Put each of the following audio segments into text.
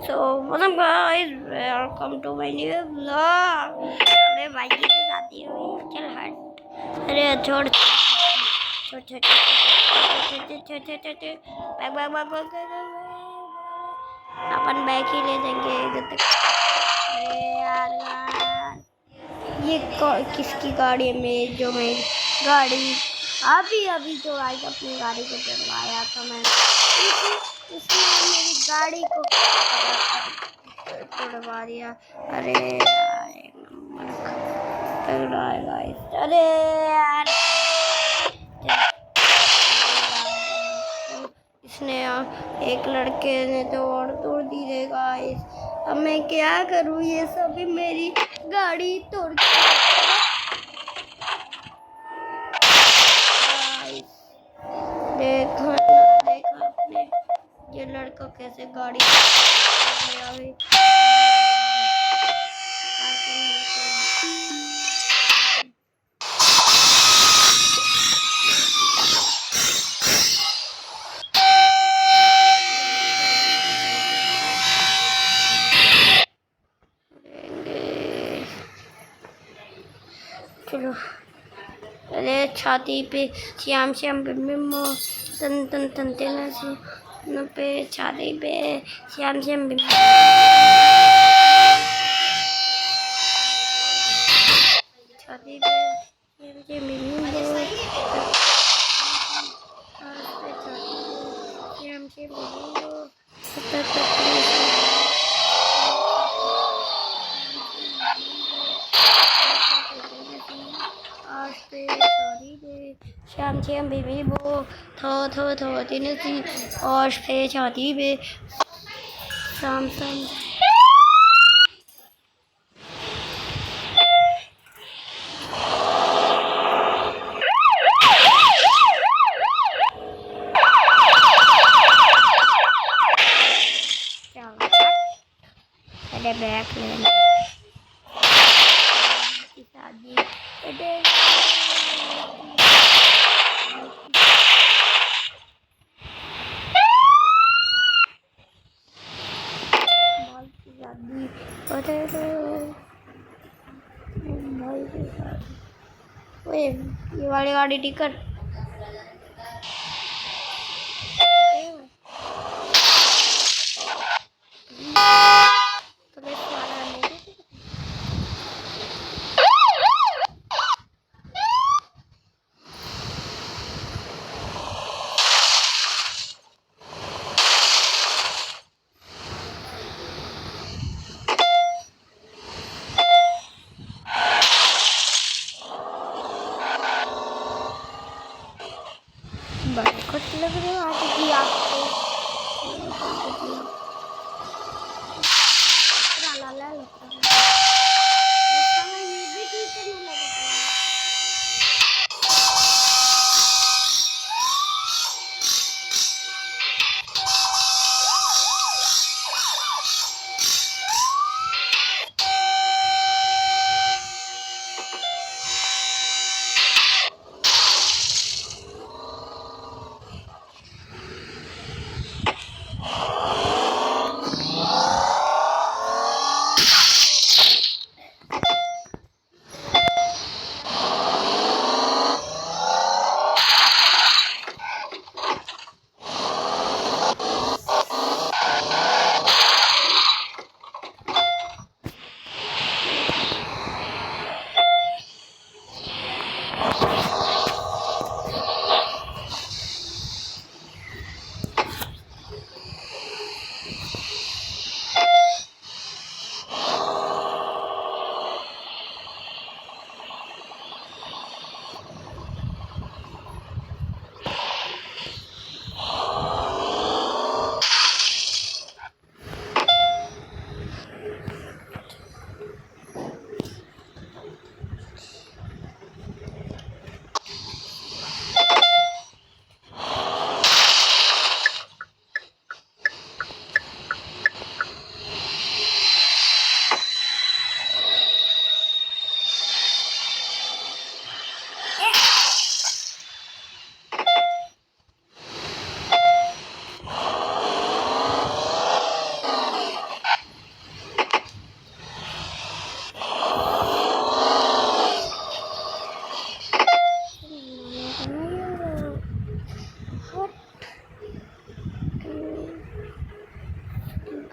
सो मतलब guys welcome to my new blog. अरे भाई की तो शादी हुई, चल हट। अरे छोड़ छोड़ छोड़ अपन बैग ही ले जाएंगे जब तक। अरे यार ये किसकी गाड़ी है? मैं जो मैं गाड़ी अभी तो आज अपनी गाड़ी को चलवाया था मैं, इसने मेरी गाड़ी को तोड़वा दिया। अरे अरे यार इसने एक लड़के ने तो और तोड़ दी रे गाइस। अब मैं क्या करूँ? ये सभी मेरी गाड़ी तोड़ देखा आपने ये लड़का कैसे गाड़ी चलो। अरे छाती पे श्याम श्याम बिम्बिमो तन तन तन तेना से न पे छाती पे श्याम श्याम बिम्बिमो छाती पे श्याम श्याम बिम्बिमो श्याम श्याम बिम्बिमो श्याम श्याम बेबी बो थो तीन सी और फे छाती बे शाम शाम बैक लेना शादी ये वाली गाड़ी टिकट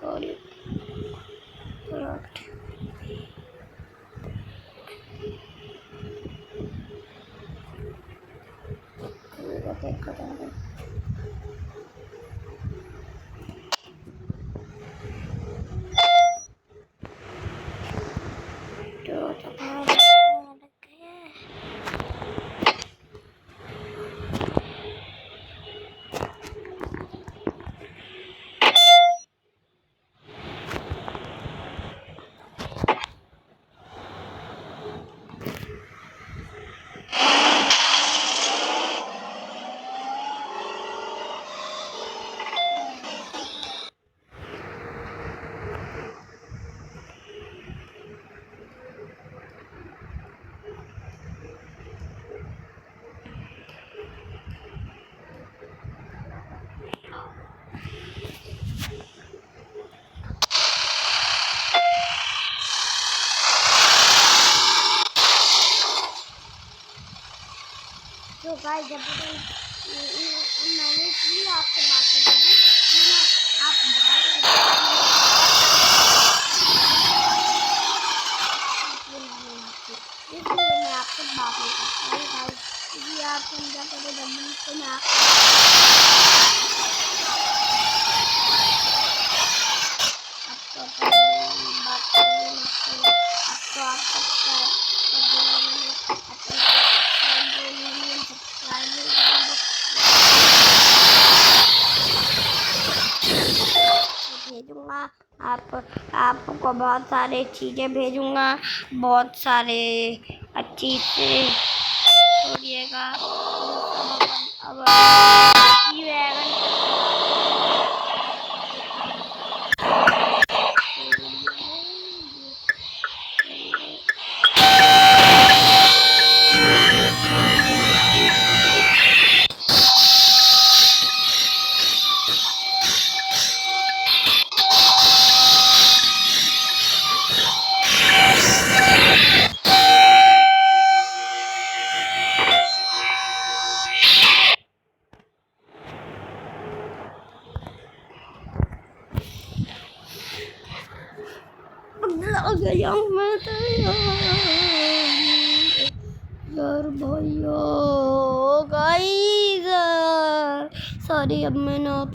गाड़ी तो गाइस जब मैंने इसलिए आपसे बात की आप इसलिए मैं आपसे बात नहीं करता गाइस, क्योंकि आप समझा करो जब तो मैं बात आपको आप भेजूंगा। आपको बहुत सारे चीज़ें भेजूंगा, बहुत सारे अच्छी से छोड़िएगा। अब गया मैं यार भैया गाइस, सॉरी अब मैं ना